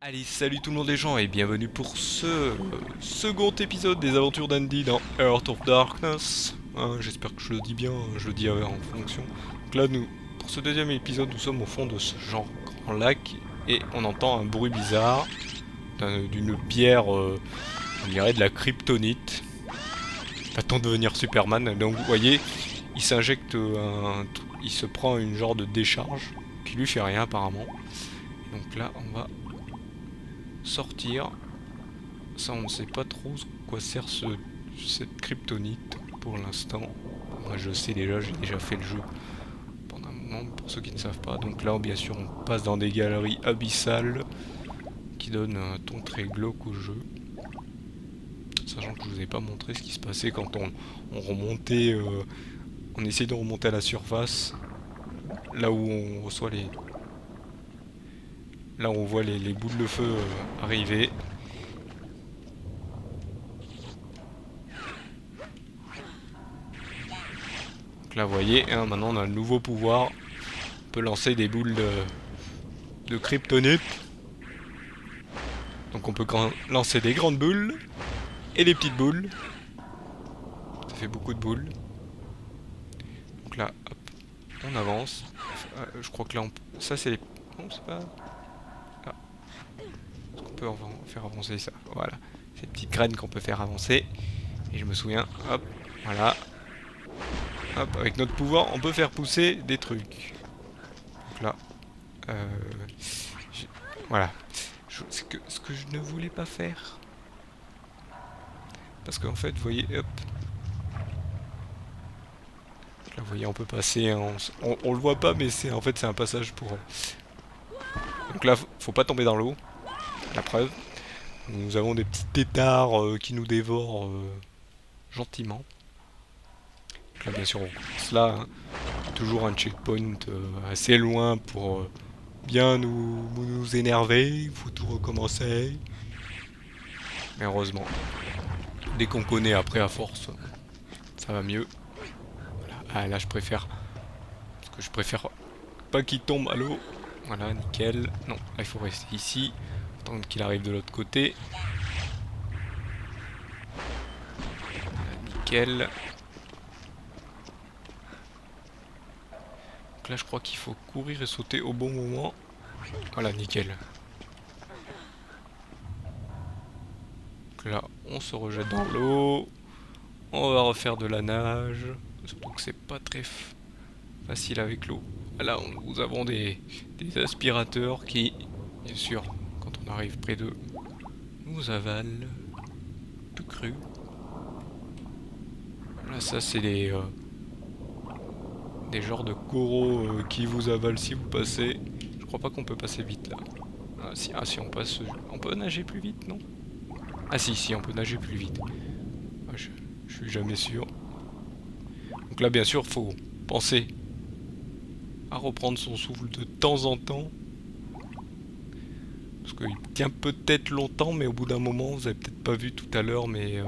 Allez, salut tout le monde les gens et bienvenue pour ce second épisode des aventures d'Andy dans Heart of Darkness. Hein, j'espère que je le dis bien, je le dis en fonction. Donc là, pour ce deuxième épisode, nous sommes au fond de ce genre grand lac et on entend un bruit bizarre d'une pierre, on dirait de la kryptonite. Attends de devenir Superman. Donc vous voyez, il s'injecte il se prend une genre de décharge qui lui fait rien apparemment. Donc là, on va sortir. Ça, on ne sait pas trop quoi sert cette kryptonite pour l'instant. Moi, je sais déjà, j'ai déjà fait le jeu pendant un moment, pour ceux qui ne savent pas. Donc là, bien sûr, on passe dans des galeries abyssales qui donnent un ton très glauque au jeu. Sachant que je vous ai pas montré ce qui se passait quand on remontait, on essayait de remonter à la surface, là où on reçoit là où on voit les boules de feu arriver. Donc là, vous voyez, hein, maintenant on a un nouveau pouvoir. On peut lancer des boules de kryptonite. Donc on peut lancer des grandes boules et des petites boules. Ça fait beaucoup de boules. Donc là, hop, on avance. Je crois que là, ça c'est les... Non, c'est pas... Ah. Est-ce qu'on peut faire avancer ça? Voilà. Ces petites graines qu'on peut faire avancer. Et je me souviens, hop, voilà. Hop, avec notre pouvoir, on peut faire pousser des trucs. Donc là, euh, voilà. Ce que je ne voulais pas faire. Parce qu'en fait, vous voyez, hop. Là, vous voyez, on peut passer, hein, on le voit pas, mais en fait, c'est un passage pour... Donc là, faut pas tomber dans l'eau. La preuve. Nous avons des petits têtards qui nous dévorent gentiment. Donc là, bien sûr, on commence là. Hein. Toujours un checkpoint assez loin pour bien nous énerver. Il faut tout recommencer. Mais heureusement, dès qu'on connaît après à force, ça va mieux. Voilà. Ah, là, je préfère... Parce que je préfère pas qu'il tombe à l'eau. Voilà, nickel. Non, là, il faut rester ici. Attendre qu'il arrive de l'autre côté. Voilà, nickel. Donc là, je crois qu'il faut courir et sauter au bon moment. Voilà, nickel. Donc là, on se rejette dans l'eau. On va refaire de la nage. Surtout que c'est pas très facile avec l'eau. Là, nous avons des aspirateurs qui, bien sûr, quand on arrive près d'eux, nous avalent tout cru. Là, ça, c'est des genres de coraux qui vous avalent si vous passez. Je crois pas qu'on peut passer vite là. Ah, si on passe, on peut nager plus vite, non? Ah si, on peut nager plus vite. Ah, je suis jamais sûr. Donc là, bien sûr, faut penser à reprendre son souffle de temps en temps. Parce qu'il tient peut-être longtemps, mais au bout d'un moment, vous avez peut-être pas vu tout à l'heure, mais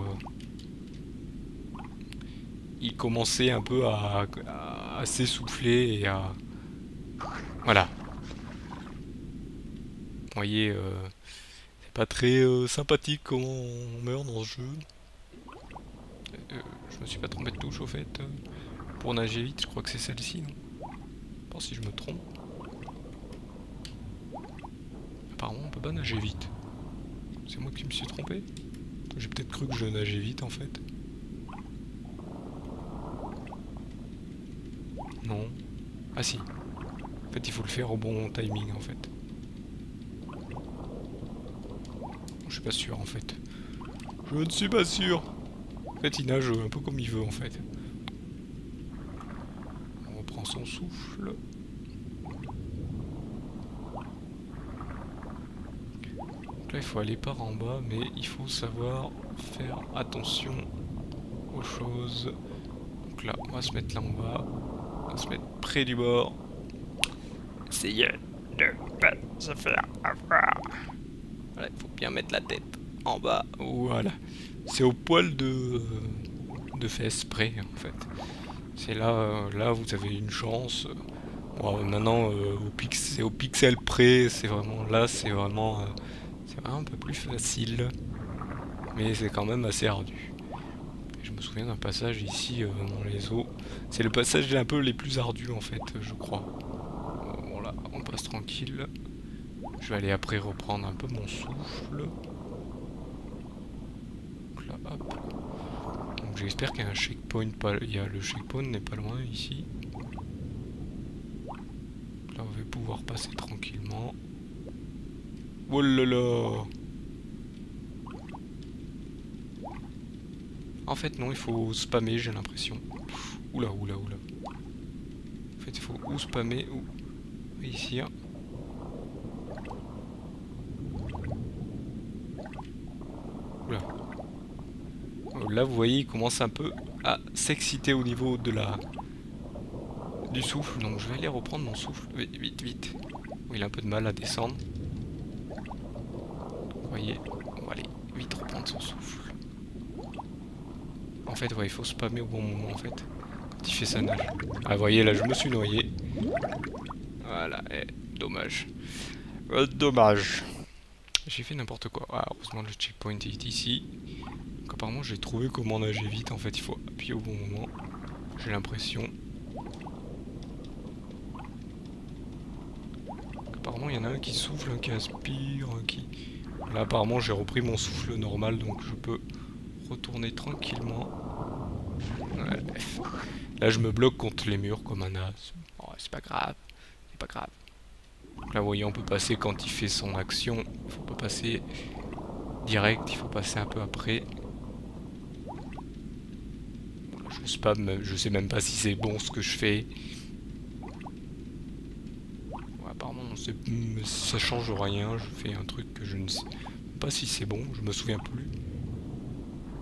il commençait un peu à s'essouffler et à... Voilà. Vous voyez, c'est pas très sympathique comment on meurt dans ce jeu. Je me suis pas trompé de touche au fait. Pour nager vite, je crois que c'est celle-ci, non? Je pense si je me trompe. Apparemment, on peut pas nager vite. C'est moi qui me suis trompé? J'ai peut-être cru que je nageais vite en fait. Non. Ah si. En fait, il faut le faire au bon timing en fait. Je suis pas sûr en fait. Je ne suis pas sûr. En fait, il nage un peu comme il veut en fait. On reprend son souffle. Donc là, il faut aller par en bas, mais il faut savoir faire attention aux choses. Donc là, on va se mettre là en bas. On va se mettre près du bord. Essayez de pas se faire avoir. Voilà, il faut bien mettre la tête en bas. Voilà. C'est au poil de fesses près en fait. C'est là, là vous avez une chance. Bon, maintenant c'est au pixel près. C'est vraiment là, c'est vraiment C'est vraiment un peu plus facile. Mais c'est quand même assez ardu. Et je me souviens d'un passage ici dans les eaux. C'est le passage un peu les plus ardus en fait, je crois. Bon là, on passe tranquille. Je vais aller après reprendre un peu mon souffle. Donc là, hop. Donc j'espère qu'il y a un checkpoint. Le checkpoint n'est pas loin ici. Là, on va pouvoir passer tranquillement. Oh là là! En fait, non, il faut spammer, j'ai l'impression. Oula, oula, oula. En fait, il faut ou spammer ou réussir. Oula. Là, vous voyez, il commence un peu à s'exciter au niveau de du souffle. Donc, je vais aller reprendre mon souffle. Vite, vite, vite. Il a un peu de mal à descendre. Vous voyez, on va aller vite reprendre son souffle. En fait, ouais, il faut spammer au bon moment, en fait. Quand il fait sa nage. Ah, vous voyez, là, je me suis noyé. Voilà, dommage. Dommage. J'ai fait n'importe quoi. Ah, heureusement, le checkpoint est ici. Donc, apparemment, j'ai trouvé comment nager vite. En fait, il faut appuyer au bon moment. J'ai l'impression. Apparemment, il y en a un qui souffle, un qui aspire, un qui... Là, apparemment, j'ai repris mon souffle normal, donc je peux retourner tranquillement. Ouais. Là, je me bloque contre les murs comme un as. Oh, c'est pas grave. C'est pas grave. Donc là, vous voyez, on peut passer quand il fait son action. Il faut pas passer direct, il faut passer un peu après. Je spam, je sais même pas si c'est bon ce que je fais. Ouais, apparemment, ça change rien. Je fais un truc que je ne sais pas si c'est bon, je me souviens plus.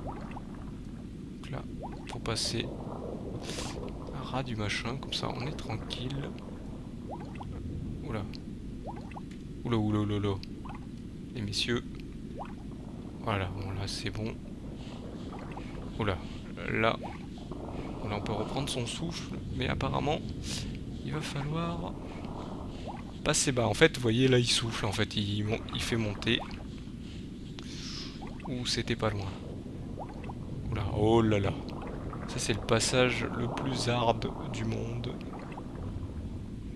Donc là, faut passer à ras du machin, comme ça on est tranquille. Oula. Oula, oula, oula, oula. Et messieurs. Voilà, bon là c'est bon. Oula. Là, on peut reprendre son souffle, mais apparemment, il va falloir passer bas. En fait, vous voyez, là il souffle, en fait, il fait monter. Ouh, c'était pas loin. Oula, oh là là. Ça c'est le passage le plus hard du monde.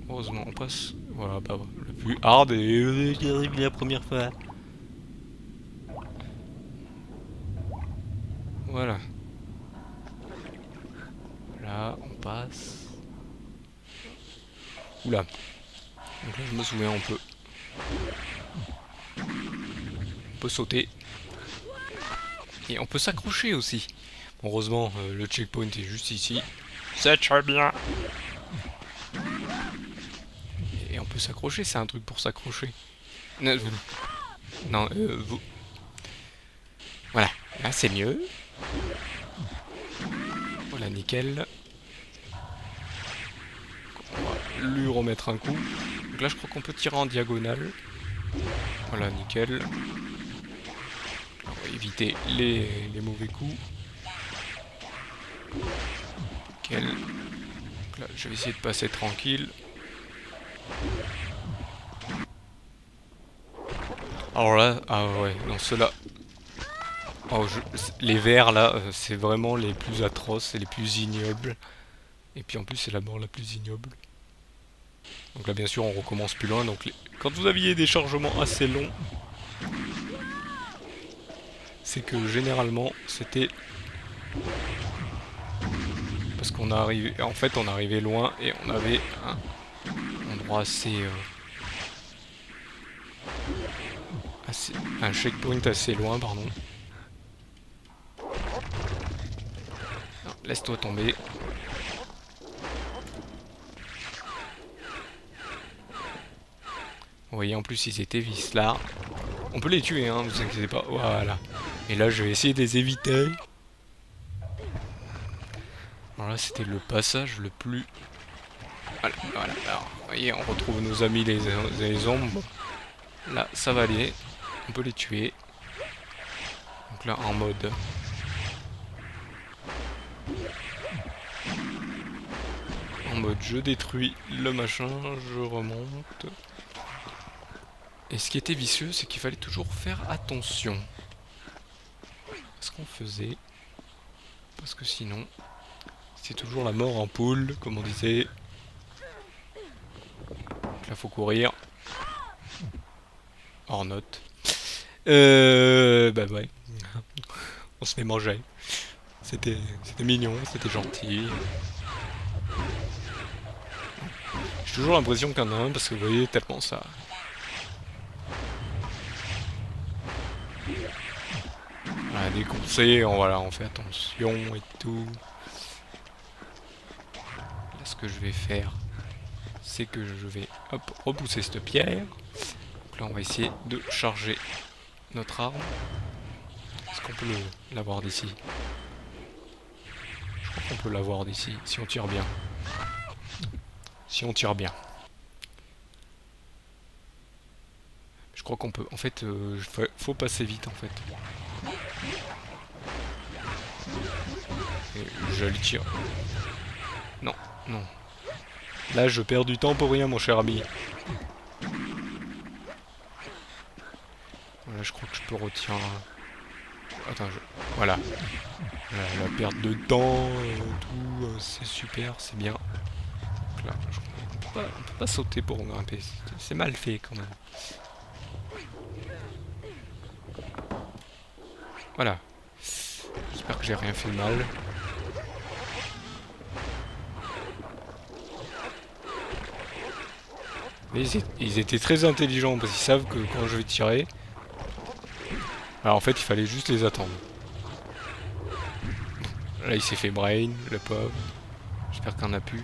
Heureusement, on passe. Voilà, bah le plus hard et qui arrive la première fois. Voilà. Là, on passe. Oula. Donc là, je me souviens, on peut sauter. Et on peut s'accrocher aussi. Bon, heureusement, le checkpoint est juste ici. C'est très bien. Et on peut s'accrocher, c'est un truc pour s'accrocher. Non, vous... Voilà, là c'est mieux. Voilà, nickel. On va lui remettre un coup. Donc là, je crois qu'on peut tirer en diagonale. Voilà, nickel. On va éviter les mauvais coups. Nickel. Donc là, je vais essayer de passer tranquille. Alors là, ah ouais, non, ceux-là. Oh, les verts là, c'est vraiment les plus atroces et les plus ignobles. Et puis en plus, c'est la mort la plus ignoble. Donc là, bien sûr, on recommence plus loin. Donc quand vous aviez des chargements assez longs, c'est que généralement, c'était parce qu'on arrivait, en fait, on arrivait loin et on avait un endroit un checkpoint assez loin, pardon. Laisse-toi tomber. Vous voyez, en plus, ils étaient vis là. On peut les tuer, hein, vous inquiétez pas. Voilà. Et là, je vais essayer de les éviter. Alors là, c'était le passage le plus... Voilà, voilà. Alors, vous voyez, on retrouve nos amis les ombres. Là, ça va aller. On peut les tuer. Donc là, en mode... En mode, je détruis le machin, je remonte. Et ce qui était vicieux, c'est qu'il fallait toujours faire attention à ce qu'on faisait. Parce que sinon, c'est toujours la mort en poule, comme on disait. Donc là, faut courir. Hors note. Bah ouais. On se fait manger. C'était mignon, c'était gentil. J'ai toujours l'impression qu'il y en a un, parce que vous voyez, tellement ça... Voilà, dès qu'on sait, voilà, on fait attention et tout. Là, ce que je vais faire, c'est que je vais, hop, repousser cette pierre. Donc là, on va essayer de charger notre arme. Est-ce qu'on peut l'avoir d'ici? Je crois qu'on peut l'avoir d'ici, si on tire bien. Si on tire bien. Je crois qu'on peut... En fait, faut passer vite, en fait. Et je le tire. Non, non. Là, je perds du temps pour rien, mon cher ami. Voilà, je crois que je peux retirer... Attends, voilà. La perte de temps, tout, c'est super, c'est bien. Donc là, on peut pas sauter pour grimper. C'est mal fait, quand même. Voilà. J'espère que j'ai rien fait de mal. Mais ils étaient très intelligents parce qu'ils savent que quand je vais tirer... Alors en fait, il fallait juste les attendre. Là, il s'est fait brain, le pauvre. J'espère qu'il en a plus.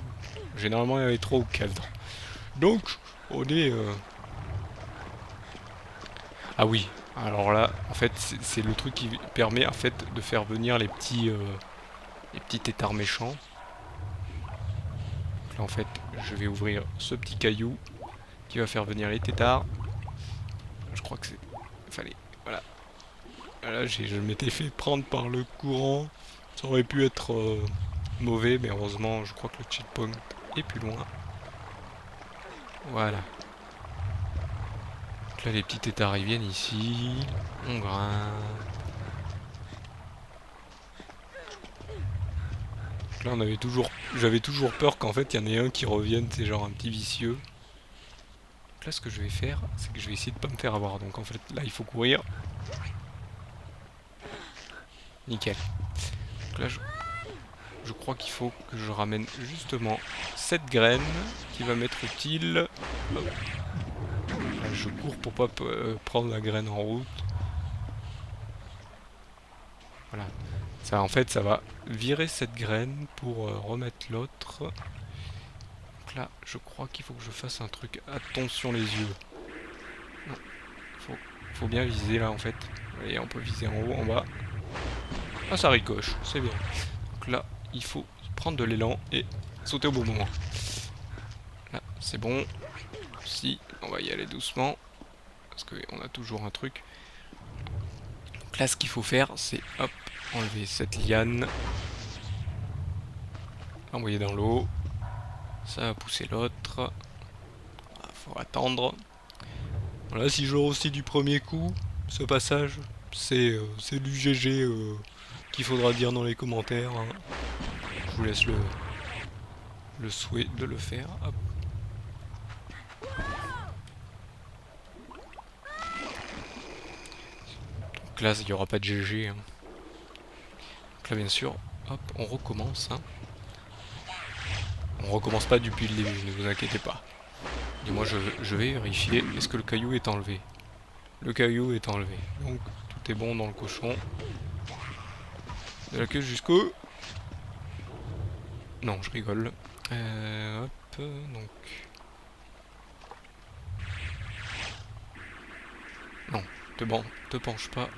Généralement, il y avait 3 ou 4. Donc, on est... Ah oui, alors là, en fait, c'est le truc qui permet en fait de faire venir les petits têtards méchants. Donc là, en fait, je vais ouvrir ce petit caillou qui va faire venir les têtards. Je crois que c'est... Fallait... Voilà. Là, je m'étais fait prendre par le courant. Ça aurait pu être mauvais, mais heureusement, je crois que le checkpoint est plus loin. Voilà. Donc là, les petits têtards, ils viennent ici. On grimpe. Donc là, j'avais toujours peur qu'en fait, il y en ait un qui revienne, c'est genre un petit vicieux. Donc là, ce que je vais faire, c'est que je vais essayer de pas me faire avoir. Donc en fait, là, il faut courir. Nickel. Donc là, je crois qu'il faut que je ramène justement cette graine qui va m'être utile. Hop. Là, je cours pour pas prendre la graine en route. Voilà. Ça, en fait, ça va virer cette graine pour remettre l'autre. Donc là, je crois qu'il faut que je fasse un truc. Attention les yeux. Non. Faut bien viser là, en fait. Et on peut viser en haut, en bas. Ah, ça ricoche, c'est bien. Donc là, il faut prendre de l'élan et sauter au bon moment. Là, c'est bon. Si, on va y aller doucement. Parce qu'on a toujours un truc. Donc là, ce qu'il faut faire, c'est hop, enlever cette liane. L'envoyer dans l'eau. Ça va pousser l'autre. Faut attendre. Voilà, si je réussis du premier coup, ce passage, c'est du GG qu'il faudra dire dans les commentaires. Hein. Je vous laisse le souhait de le faire. Hop. Donc là, il n'y aura pas de GG. Hein. Donc là, bien sûr, hop, on recommence. Hein. On recommence pas depuis le début, ne vous inquiétez pas. Et moi, je vais vérifier, est-ce que le caillou est enlevé? Le caillou est enlevé. Donc, tout est bon dans le cochon. De la queue jusqu'au... Non, je rigole. Hop, donc... Non, te penche pas.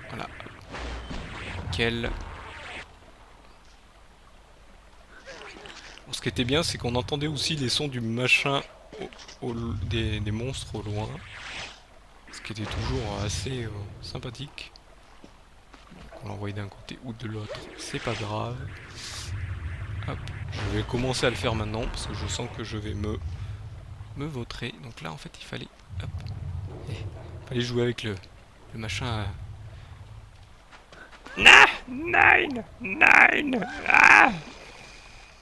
Voilà. Nickel. Bon, ce qui était bien, c'est qu'on entendait aussi les sons du machin des monstres au loin. Ce qui était toujours assez sympathique. Donc, on l'envoie d'un côté ou de l'autre, c'est pas grave. Hop, je vais commencer à le faire maintenant parce que je sens que je vais me vautrer. Donc là, en fait, il fallait... Hop. Fallait jouer avec le machin. Nine! Nine! Ah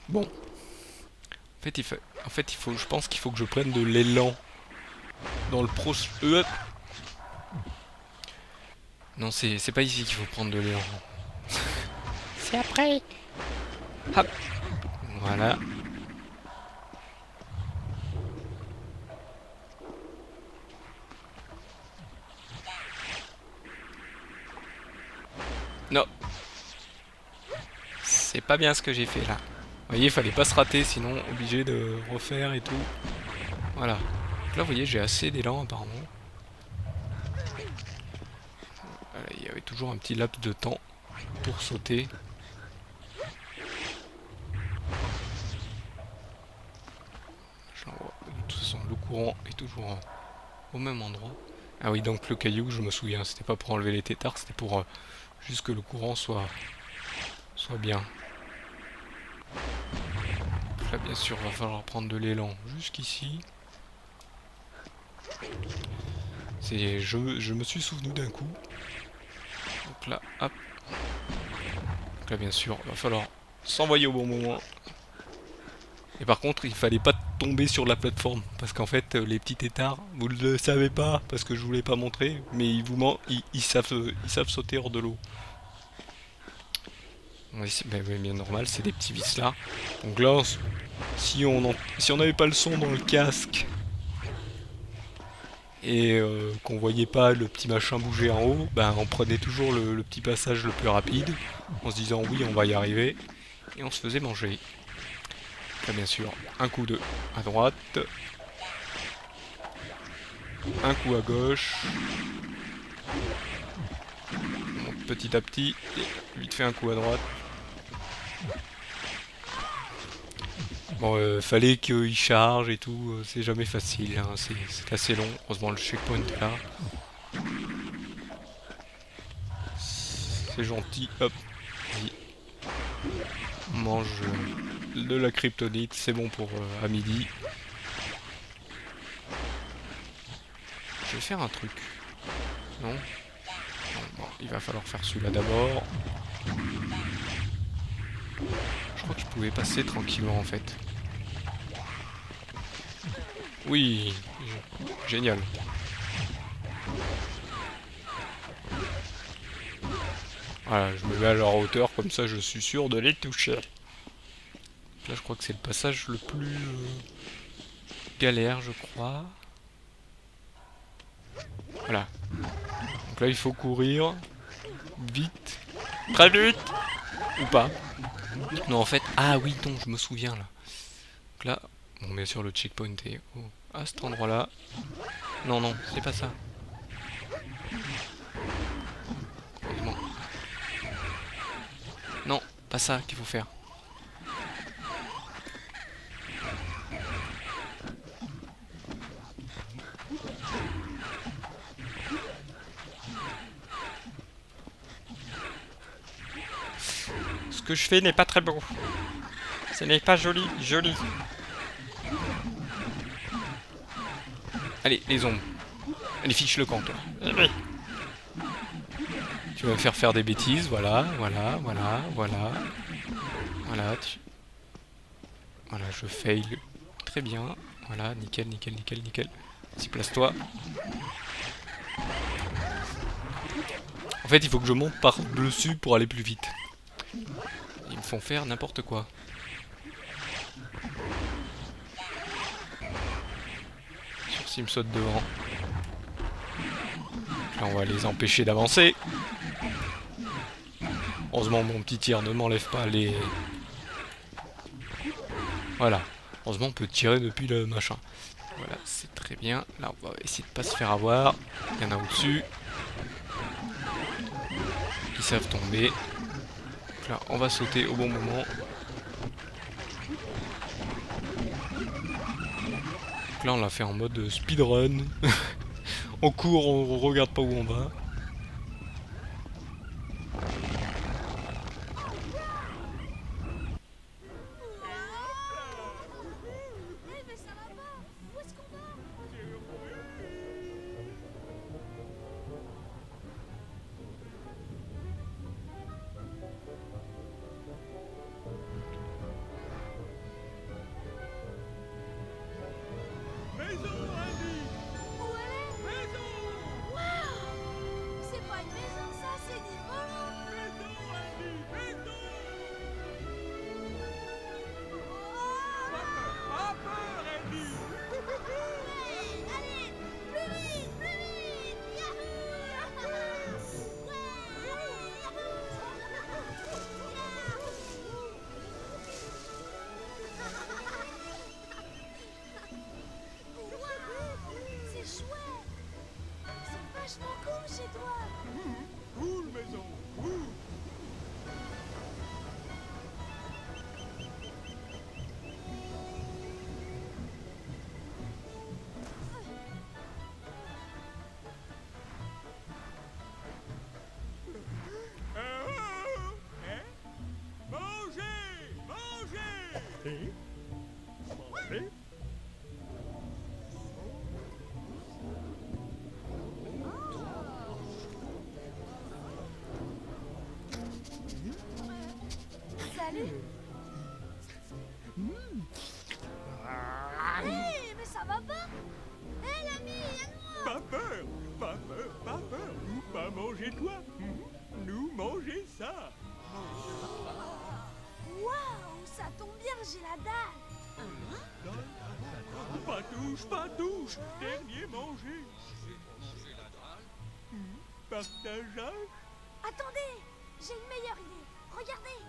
bon. En fait, il faut, je pense qu'il faut que je prenne de l'élan dans le pro. Non, c'est pas ici qu'il faut prendre de l'élan. C'est après. Hop. Voilà. Non. C'est pas bien ce que j'ai fait là. Vous voyez, il fallait pas se rater, sinon obligé de refaire et tout. Voilà. Donc là, vous voyez, j'ai assez d'élan apparemment. Voilà, il y avait toujours un petit laps de temps pour sauter. De toute façon, le courant est toujours au même endroit. Ah oui, donc le caillou, je me souviens, c'était pas pour enlever les têtards, c'était pour juste que le courant soit bien. Là, bien sûr, va falloir prendre de l'élan jusqu'ici. Je me suis souvenu d'un coup. Donc là, hop. Donc là, bien sûr, va falloir s'envoyer au bon moment. Et par contre, il fallait pas tomber sur la plateforme. Parce qu'en fait, les petits têtards, vous ne le savez pas, parce que je vous l'ai pas montré, mais ils savent sauter hors de l'eau. Oui, c'est bien normal, c'est des petits vis là. Donc là, si on n'avait pas le son dans le casque et qu'on voyait pas le petit machin bouger en haut, ben on prenait toujours le petit passage le plus rapide, en se disant oui, on va y arriver, et on se faisait manger. Là, bien sûr, un coup à droite, un coup à gauche, on monte petit à petit, et vite fait un coup à droite. Bon, fallait qu'il charge et tout, c'est jamais facile, hein, c'est assez long. Heureusement le checkpoint est là. C'est gentil, hop, vas-y. On mange de la kryptonite, c'est bon pour à midi. Je vais faire un truc. Non, bon, il va falloir faire celui-là d'abord. Je crois que je pouvais passer tranquillement en fait. Oui, génial. Voilà, je me mets à leur hauteur, comme ça je suis sûr de les toucher. Là je crois que c'est le passage le plus galère je crois. Voilà. Donc là il faut courir vite. Très vite. Ou pas. Non en fait, ah oui non je me souviens là. Donc là, bon bien sûr le checkpoint est à cet endroit là. Non non, c'est pas ça. Bon. Non, pas ça qu'il faut faire. Ce que je fais n'est pas très beau. Ce n'est pas joli. Allez, les ombres. Allez, fiche le camp, toi. Tu vas me faire des bêtises, voilà. Voilà, je fail. Très bien. Voilà, nickel. Vas-y, place-toi. En fait, il faut que je monte par-dessus pour aller plus vite. Ils me font faire n'importe quoi. Sur s'ils me sautent devant. Là, on va les empêcher d'avancer. Heureusement, mon petit tir ne m'enlève pas les... Voilà. Heureusement, on peut tirer depuis le machin. Voilà, c'est très bien. Là, on va essayer de pas se faire avoir. Il y en a au-dessus. Qui savent tomber. Donc là, on va sauter au bon moment. Donc là, on l'a fait en mode speedrun. On court, on regarde pas où on va. Salut. Hé, mais ça va pas? Hé, l'ami, aide-moi. Pas peur, pas peur, pas peur. Nous pas manger toi. Nous manger ça. Waouh, ça tombe bien, j'ai la dalle. Pas touche. Dernier manger. Partageage. Attendez, j'ai une meilleure idée. Regardez.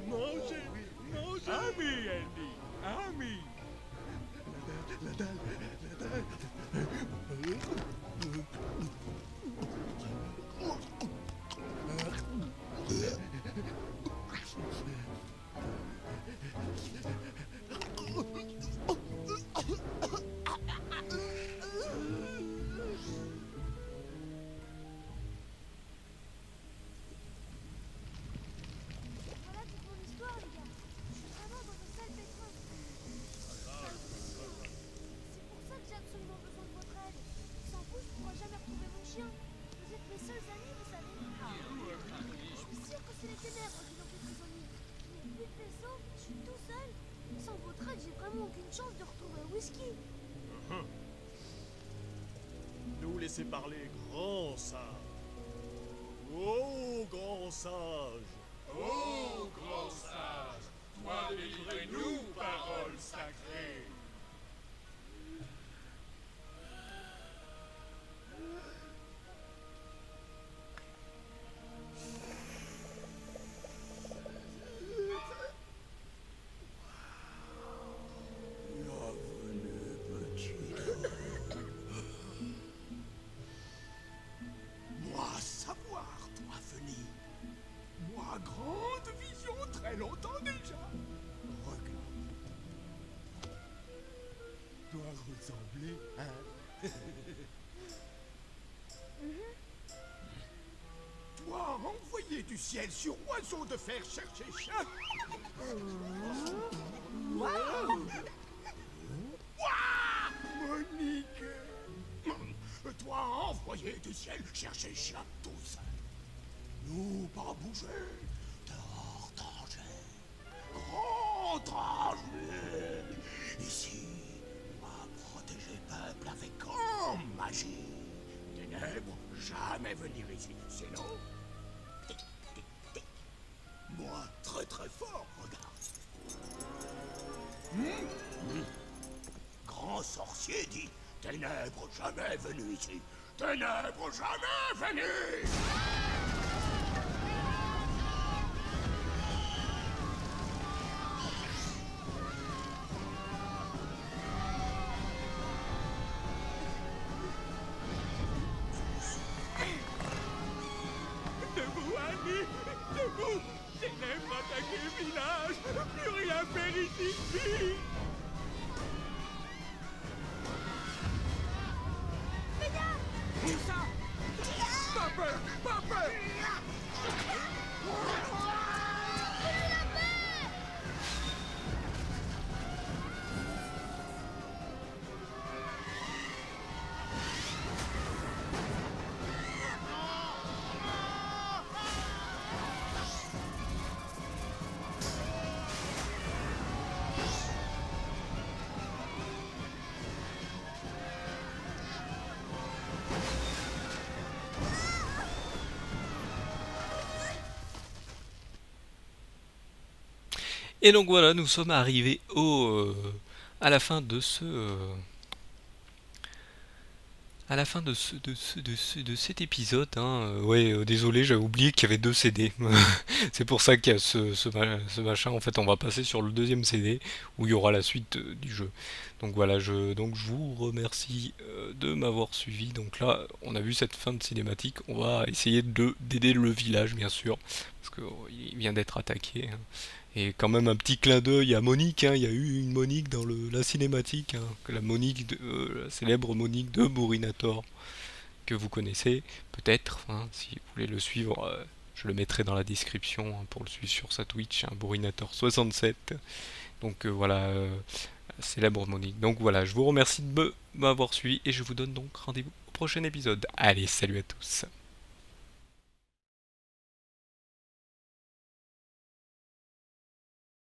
Manger. Ami, Andy. Ami. Voilà toute mon histoire, les gars. Je suis vraiment dans un sale pétrin. C'est pour ça que j'ai absolument besoin de votre aide. Sans vous, je ne pourrai jamais retrouver mon chien. Vous êtes mes seuls amis, vous savez. Je suis sûre que c'est les ténèbres qui l'ont fait prisonnier. Mais plus de vaisseau, je suis tout seul. Sans votre aide, j'ai vraiment aucune chance de retrouver un whisky. Nous laisser parler, grand sage. Oh, grand sage. Oh, grand sage, toi délivrez-nous, parole sacrée. Moi, savoir, toi, venir. Moi, grande vision, très longtemps déjà. Regarde. Doit ressembler, hein? Toi, envoyé du ciel sur oiseau de fer chercher chat. Waouh! Monique! Toi, envoyé du ciel chercher chien tout seul. Nous pas bouger. Dehors, danger. Grand danger. Ici, moi protéger peuple avec grande magie. Ténèbres, jamais venir ici. Sinon, tic, tic, tic. Moi, très très fort, regarde. Grand sorcier dit, ténèbres jamais venu ici. Ténèbres jamais venu. Debout, Annie, debout. Ténèbres attaquer le village. Plus rien faire ici, vite. Où ça? Pas peur, pas peur. Et donc voilà, nous sommes arrivés à la fin de de cet épisode. Hein. Ouais, désolé, j'avais oublié qu'il y avait 2 CD. C'est pour ça qu'il y a ce machin. En fait, on va passer sur le deuxième CD où il y aura la suite du jeu. Donc voilà, je vous remercie de m'avoir suivi. Donc là, on a vu cette fin de cinématique. On va essayer d'aider le village, bien sûr, parce qu'il vient d'être attaqué. Hein. Et quand même un petit clin d'œil à Monique, hein. Il y a eu une Monique dans la cinématique, hein, la célèbre Monique de Bourrinator, que vous connaissez peut-être, hein, si vous voulez le suivre, je le mettrai dans la description, hein, pour le suivre sur sa Twitch, hein, Bourrinator67. Donc voilà, célèbre Monique. Donc voilà, je vous remercie de m'avoir suivi et je vous donne donc rendez-vous au prochain épisode. Allez, salut à tous.